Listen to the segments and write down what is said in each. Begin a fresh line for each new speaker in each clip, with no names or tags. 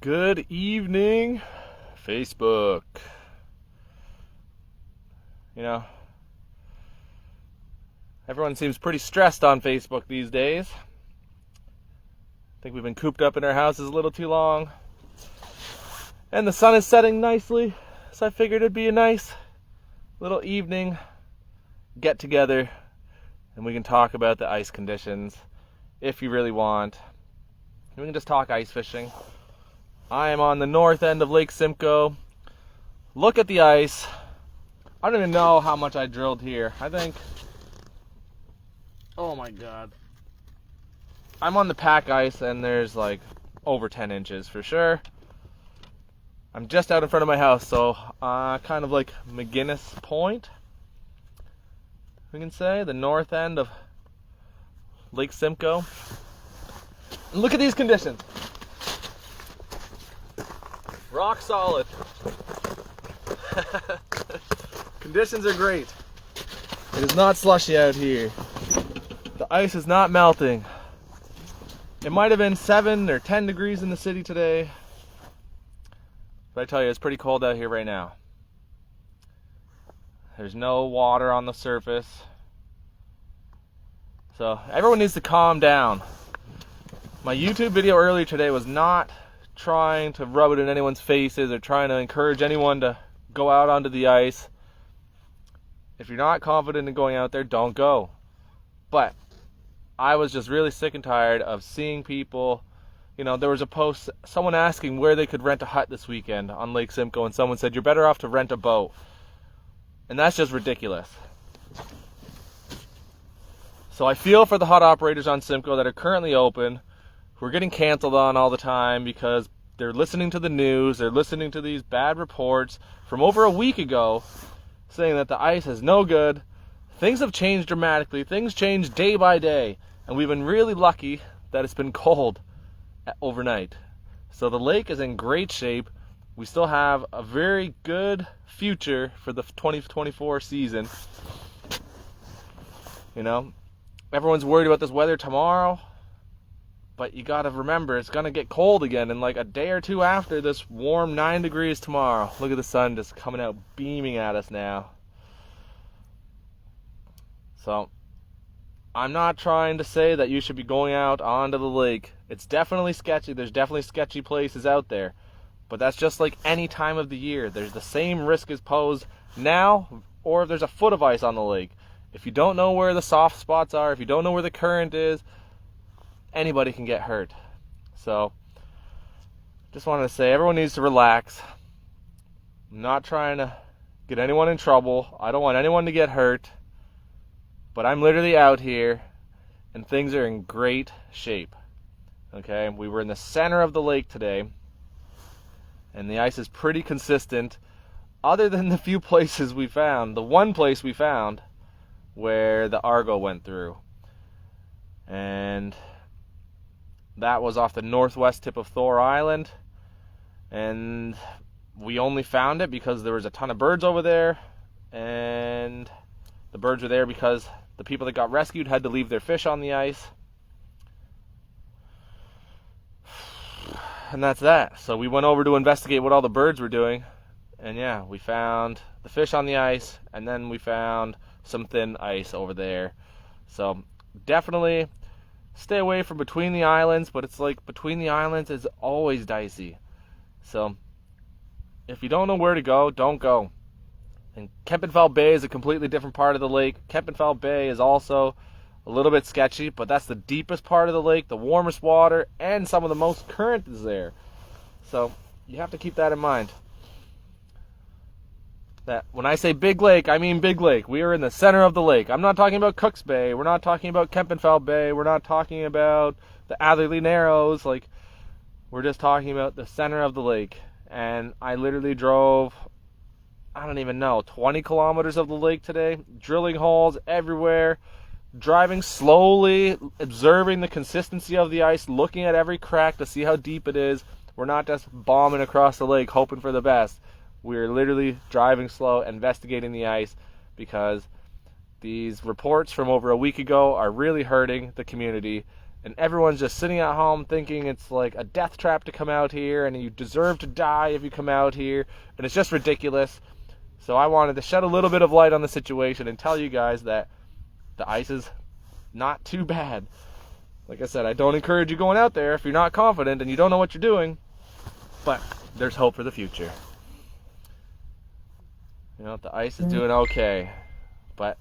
Good evening, Facebook. You know, everyone seems pretty stressed on Facebook these days. I think we've been cooped up in our houses a little too long. And the sun is setting nicely, so I figured it'd be a nice little evening get together and we can talk about the ice conditions if you really want. We can just talk ice fishing. I am on the north end of Lake Simcoe. Look at the ice. I don't even know how much I drilled here. I think, oh my god. I'm on the pack ice and there's like over 10 inches for sure. I'm just out in front of my house, so kind of like McGinnis Point, we can say, the north end of Lake Simcoe. And look at these conditions. Rock solid. Conditions are great. It is not slushy out here. The ice is not melting. It might have been 7 or 10 degrees in the city today, but I tell you, it's pretty cold out here right now. There's no water on the surface. So everyone needs to calm down. My YouTube video earlier today was not trying to rub it in anyone's faces or trying to encourage anyone to go out onto the ice. If you're not confident in going out there, don't go. But I was just really sick and tired of seeing people. You know, there was a post, someone asking where they could rent a hut this weekend on Lake Simcoe, and someone said, you're better off to rent a boat. And that's just ridiculous. So I feel for the hut operators on Simcoe that are currently open, who are getting canceled on all the time because they're listening to the news, they're listening to these bad reports from over a week ago saying that the ice is no good. Things have changed dramatically. Things change day by day. And we've been really lucky that it's been cold overnight. So the lake is in great shape. We still have a very good future for the 2024 season. You know, everyone's worried about this weather tomorrow. But you gotta remember, it's gonna get cold again in like a day or two after this warm 9 degrees tomorrow. Look at the sun just coming out, beaming at us now. So, I'm not trying to say that you should be going out onto the lake. It's definitely sketchy. There's definitely sketchy places out there. But that's just like any time of the year. There's the same risk is posed now, or if there's a foot of ice on the lake. If you don't know where the soft spots are, if you don't know where the current is, anybody can get hurt. So, just wanted to say, everyone needs to relax. I'm not trying to get anyone in trouble. I don't want anyone to get hurt. But I'm literally out here, and things are in great shape. Okay, we were in the center of the lake today, and the ice is pretty consistent, other than the few places we found. The one place we found where the Argo went through. And that was off the northwest tip of Thor Island, and we only found it because there was a ton of birds over there, and the birds were there because the people that got rescued had to leave their fish on the ice. And that's that. So we went over to investigate what all the birds were doing, and yeah, we found the fish on the ice, and then we found some thin ice over there. So definitely stay away from between the islands, but it's like between the islands is always dicey. So if you don't know where to go, don't go. And Kempenfeld Bay is a completely different part of the lake. Kempenfeld Bay is also a little bit sketchy, but that's the deepest part of the lake, the warmest water, and some of the most current is there. So you have to keep that in mind. That when I say big lake, I mean big lake. We are in the center of the lake. I'm not talking about Cook's Bay. We're not talking about Kempenfeld Bay. We're not talking about the Atherley Narrows. Like, we're just talking about the center of the lake. And I literally drove, I don't even know, 20 kilometers of the lake today. Drilling holes everywhere. Driving slowly, observing the consistency of the ice, looking at every crack to see how deep it is. We're not just bombing across the lake hoping for the best. We're literally driving slow, investigating the ice, because these reports from over a week ago are really hurting the community, and everyone's just sitting at home thinking it's like a death trap to come out here, and you deserve to die if you come out here, and it's just ridiculous. So I wanted to shed a little bit of light on the situation and tell you guys that the ice is not too bad. Like I said, I don't encourage you going out there if you're not confident and you don't know what you're doing, but there's hope for the future. You know, the ice is doing okay, but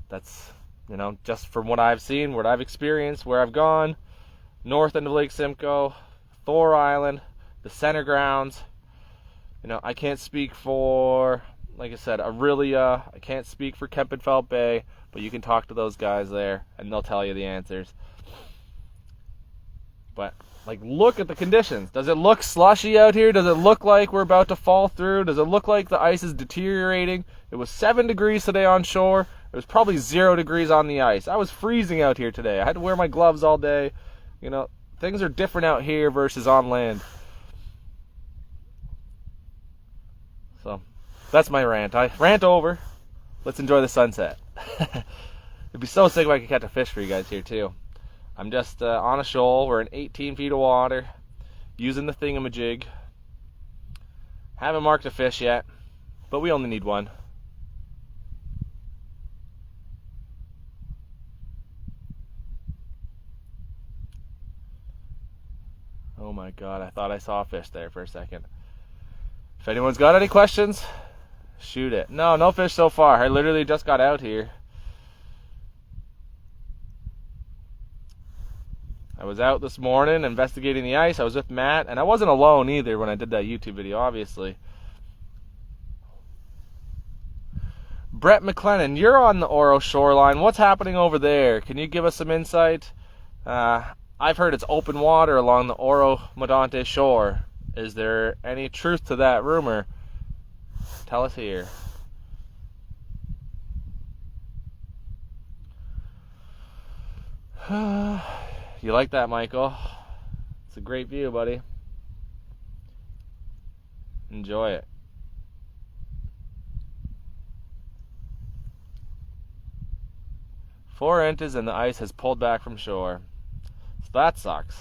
that's, you know, just from what I've seen, what I've experienced, where I've gone, north end of Lake Simcoe, Thor Island, the center grounds. You know, I can't speak for, like I said, Aurelia. I can't speak for Kempenfelt Bay, but you can talk to those guys there, and they'll tell you the answers. But, like, look at the conditions. Does it look slushy out here? Does it look like we're about to fall through? Does it look like the ice is deteriorating? It was 7 degrees today on shore. It was probably 0 degrees on the ice. I was freezing out here today. I had to wear my gloves all day. You know, things are different out here versus on land. So, that's my rant. I rant over. Let's enjoy the sunset. It'd be so sick if I could catch a fish for you guys here, too. I'm just on a shoal. We're in 18 feet of water, using the thingamajig. Haven't marked a fish yet, but we only need one. Oh my god, I thought I saw a fish there for a second. If anyone's got any questions, shoot it. No fish so far. I literally just got out here. I was out this morning investigating the ice. I was with Matt, and I wasn't alone either when I did that YouTube video, obviously. Brett McLennan, you're on the Oro shoreline. What's happening over there? Can you give us some insight? I've heard it's open water along the Oro Modante shore. Is there any truth to that rumor? Tell us here. You like that, Michael? It's a great view, buddy. Enjoy it. Four inches and the ice has pulled back from shore. So that sucks.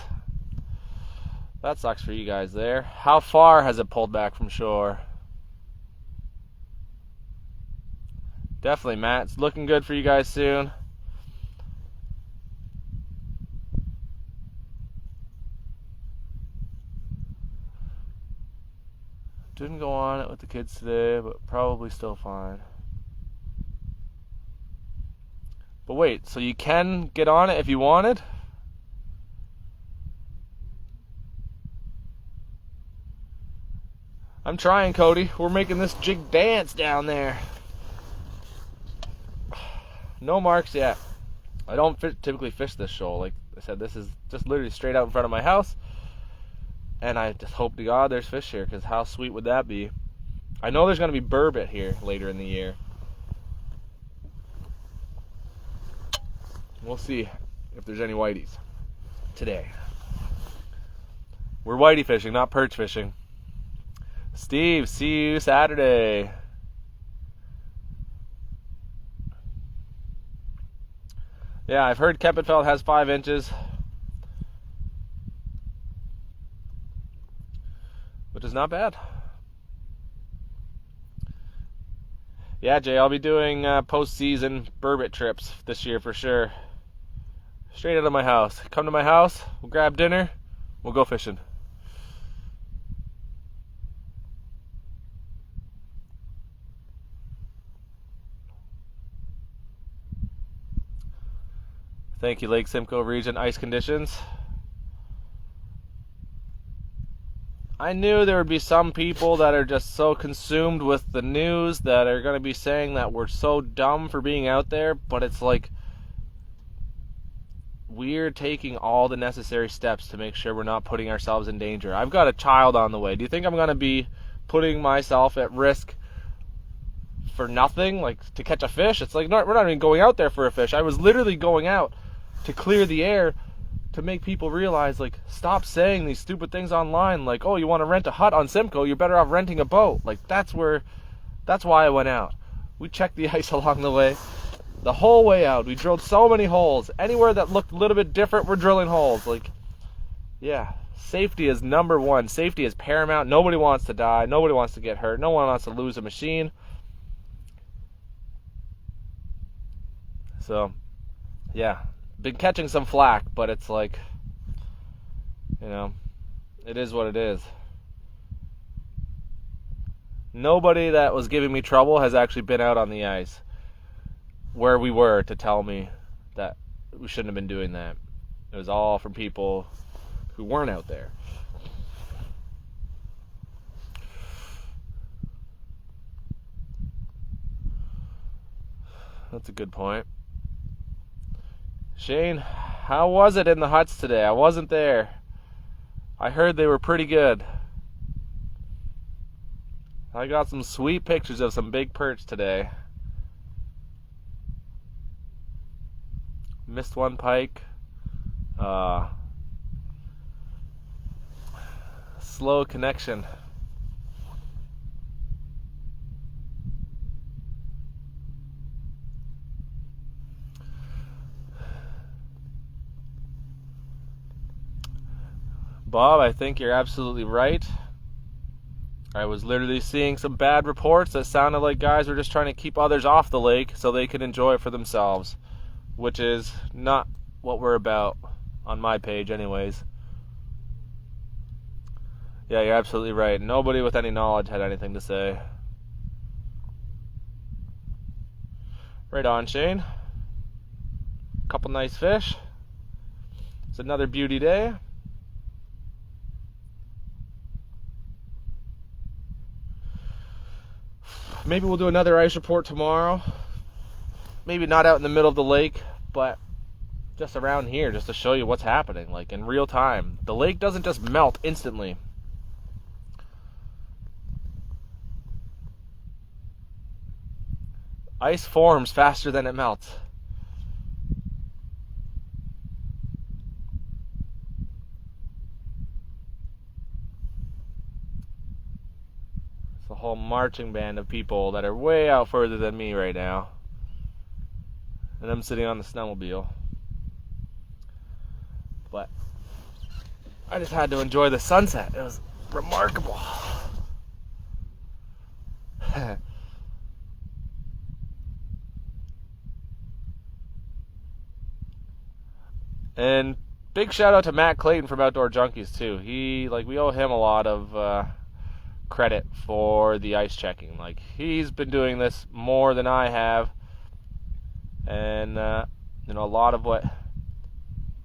That sucks for you guys there. How far has it pulled back from shore? Definitely, Matt. It's looking good for you guys soon. Didn't go on it with the kids today, but probably still fine. But wait, so you can get on it if you wanted? I'm trying, Cody. We're making this jig dance down there. No marks yet. I don't typically fish this shoal. Like I said, this is just literally straight out in front of my house. And I just hope to God there's fish here, because how sweet would that be? I know there's going to be burbot here later in the year. We'll see if there's any whiteys today. We're whitey fishing, not perch fishing. Steve, see you Saturday. Yeah, I've heard Kempenfelt has 5 inches. Which is not bad. Yeah, Jay, I'll be doing post-season burbot trips this year for sure. Straight out of my house. Come to my house, we'll grab dinner, we'll go fishing. Thank you, Lake Simcoe region ice conditions. I knew there would be some people that are just so consumed with the news that are going to be saying that we're so dumb for being out there, but it's like we're taking all the necessary steps to make sure we're not putting ourselves in danger. I've got a child on the way. Do you think I'm going to be putting myself at risk for nothing, like to catch a fish? It's like, we're not even going out there for a fish. I was literally going out to clear the air, to make people realize, like, stop saying these stupid things online, like, oh, you want to rent a hut on Simcoe, you're better off renting a boat. Like, that's why I went out. We checked the ice along the way. The whole way out. We drilled so many holes. Anywhere that looked a little bit different, we're drilling holes. Like, yeah, safety is number one. Safety is paramount. Nobody wants to die. Nobody wants to get hurt. No one wants to lose a machine. So, yeah, been catching some flack, but it's like, you know, it is what it is. Nobody that was giving me trouble has actually been out on the ice where we were to tell me that we shouldn't have been doing that. It was all from people who weren't out there. That's a good point. Shane, how was it in the huts today? I wasn't there. I heard they were pretty good. I got some sweet pictures of some big perch today. Missed one pike. Slow connection. Bob, I think you're absolutely right. I was literally seeing some bad reports that sounded like guys were just trying to keep others off the lake so they could enjoy it for themselves, which is not what we're about on my page anyways. Yeah, you're absolutely right. Nobody with any knowledge had anything to say. Right on, Shane. Couple nice fish. It's another beauty day. Maybe we'll do another ice report tomorrow. Maybe not out in the middle of the lake, but just around here, just to show you what's happening, like in real time. The lake doesn't just melt instantly. Ice forms faster than it melts. It's a whole marching band of people that are way out further than me right now. And I'm sitting on the snowmobile. But I just had to enjoy the sunset. It was remarkable. And big shout out to Matt Clayton from Outdoor Junkies too. We owe him a lot of credit for the ice checking. Like, he's been doing this more than I have, and a lot of what,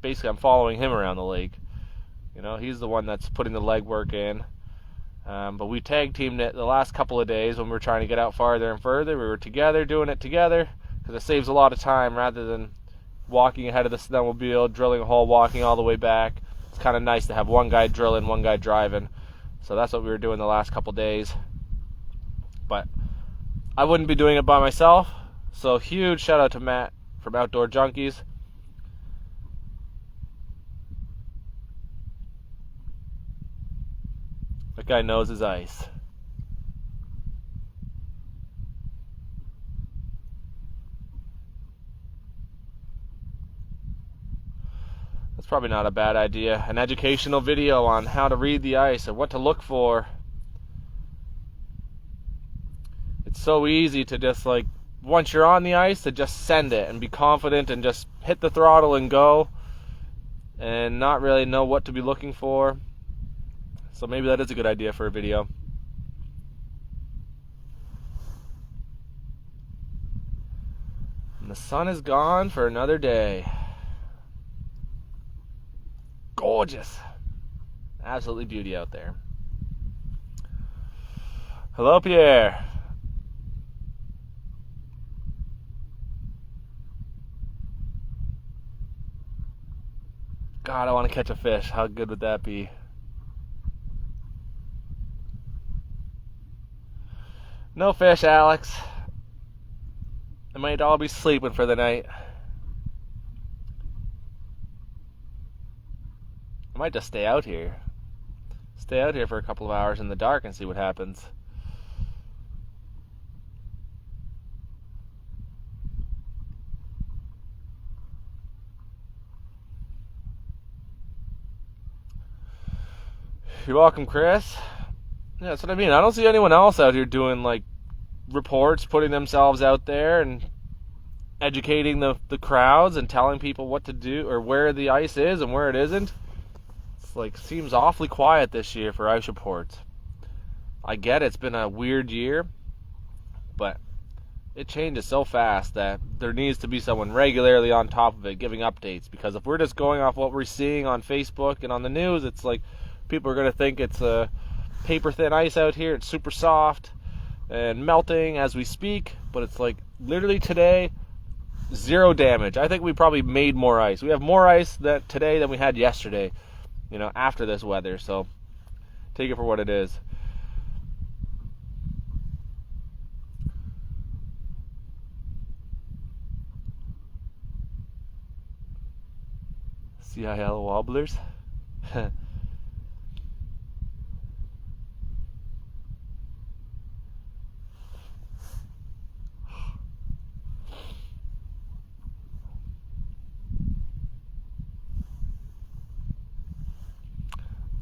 basically I'm following him around the lake. He's the one that's putting the legwork in. But we tag teamed it the last couple of days when we were trying to get out farther and further. We were together, doing it together, because it saves a lot of time rather than walking ahead of the snowmobile, drilling a hole, walking all the way back. It's kind of nice to have one guy drilling, one guy driving. So that's what we were doing the last couple days. But I wouldn't be doing it by myself. So huge shout out to Matt from Outdoor Junkies. That guy knows his ice. That's probably not a bad idea. An educational video on how to read the ice and what to look for. It's so easy to just, once you're on the ice, to just send it and be confident and just hit the throttle and go and not really know what to be looking for. So maybe that is a good idea for a video. And the sun is gone for another day. Gorgeous. Absolutely beauty out there. Hello, Pierre. God, I want to catch a fish. How good would that be? No fish, Alex. They might all be sleeping for the night. I might just stay out here. Stay out here for a couple of hours in the dark and see what happens. You're welcome, Chris. Yeah, that's what I mean. I don't see anyone else out here doing like reports, putting themselves out there and educating the crowds and telling people what to do or where the ice is and where it isn't. It's like seems awfully quiet this year for ice reports. I get it's been a weird year, but it changes so fast that there needs to be someone regularly on top of it giving updates, because if we're just going off what we're seeing on Facebook and on the news, it's like people are going to think it's a paper thin ice out here, it's super soft and melting as we speak, but it's like literally today, zero damage. I think we probably made more ice. We have more ice today than we had yesterday, after this weather, so take it for what it is. CIL wobblers.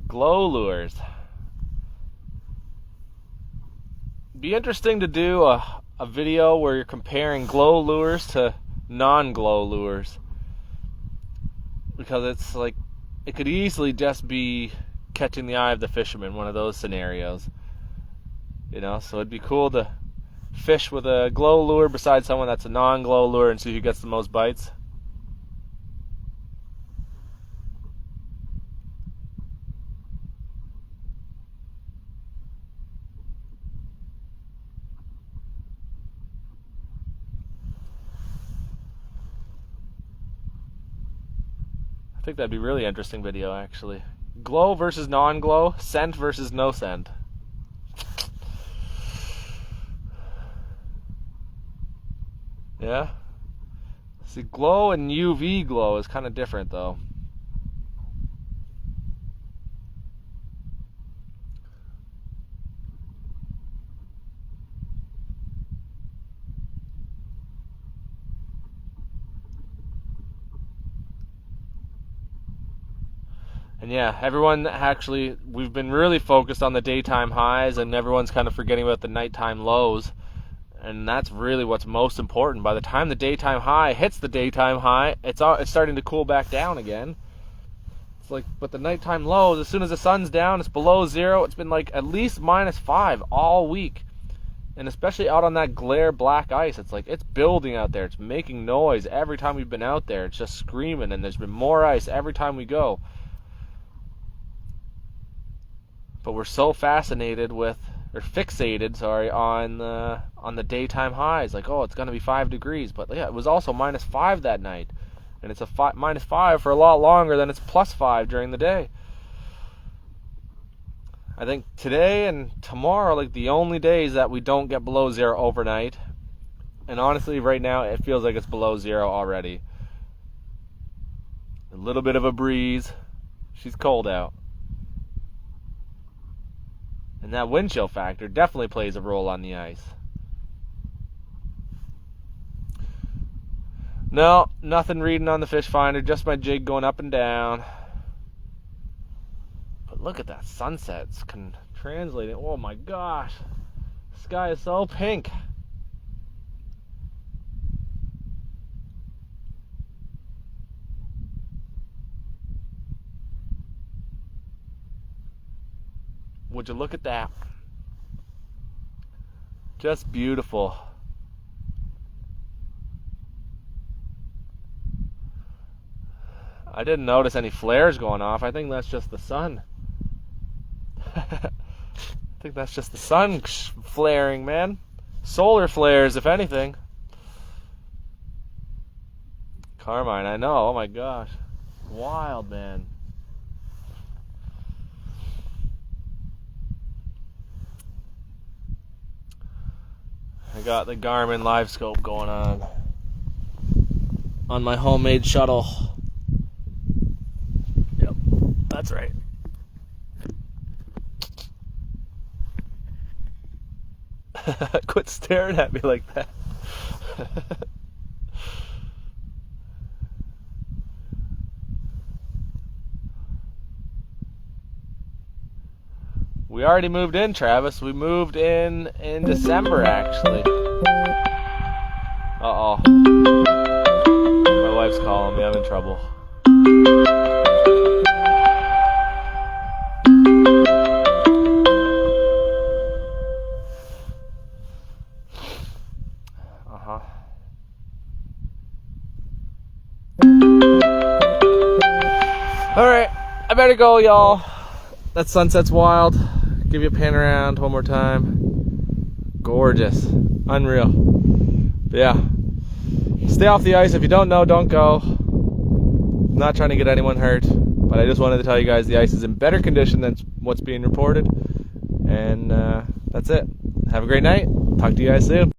Glow lures. Be interesting to do a video where you're comparing glow lures to non-glow lures, because it's like it could easily just be catching the eye of the fisherman, one of those scenarios, so it'd be cool to fish with a glow lure beside someone that's a non-glow lure and see who gets the most bites. I think that'd be a really interesting video, actually. Glow versus non-glow, scent versus no scent. Yeah? See, glow and UV glow is kind of different, though. And yeah, everyone actually, we've been really focused on the daytime highs, and everyone's kind of forgetting about the nighttime lows. And that's really what's most important. By the time the daytime high hits the daytime high, it's starting to cool back down again. It's like, but the nighttime lows, as soon as the sun's down, it's below zero. It's been like at least -5 all week. And especially out on that glare black ice, it's like it's building out there. It's making noise every time we've been out there. It's just screaming, and there's been more ice every time we go. But we're so fixated on the daytime highs. Like, oh, it's going to be 5 degrees. But yeah, it was also -5 that night. And it's -5 for a lot longer than it's +5 during the day. I think today and tomorrow are like the only days that we don't get below zero overnight. And honestly, right now, it feels like it's below zero already. A little bit of a breeze. She's cold out. And that wind chill factor definitely plays a role on the ice. No, nothing reading on the fish finder, just my jig going up and down. But look at that sunset. It's translating. Oh my gosh. The sky is so pink. Would you look at that? Just beautiful. I didn't notice any flares going off. I think that's just the sun. I think that's just the sun flaring, man. Solar flares, if anything. Carmine, I know. Oh my gosh. Wild, man. I got the Garmin live scope going on my homemade shuttle. Yep, that's right. Quit staring at me like that. We already moved in, Travis. We moved in December, actually. Uh-oh. My wife's calling me. I'm in trouble. Uh-huh. Alright, I better go, y'all. That sunset's wild. Give you a pan around one more time. Gorgeous. Unreal. But yeah. Stay off the ice. If you don't know, don't go. I'm not trying to get anyone hurt, but I just wanted to tell you guys the ice is in better condition than what's being reported. And that's it. Have a great night. Talk to you guys soon.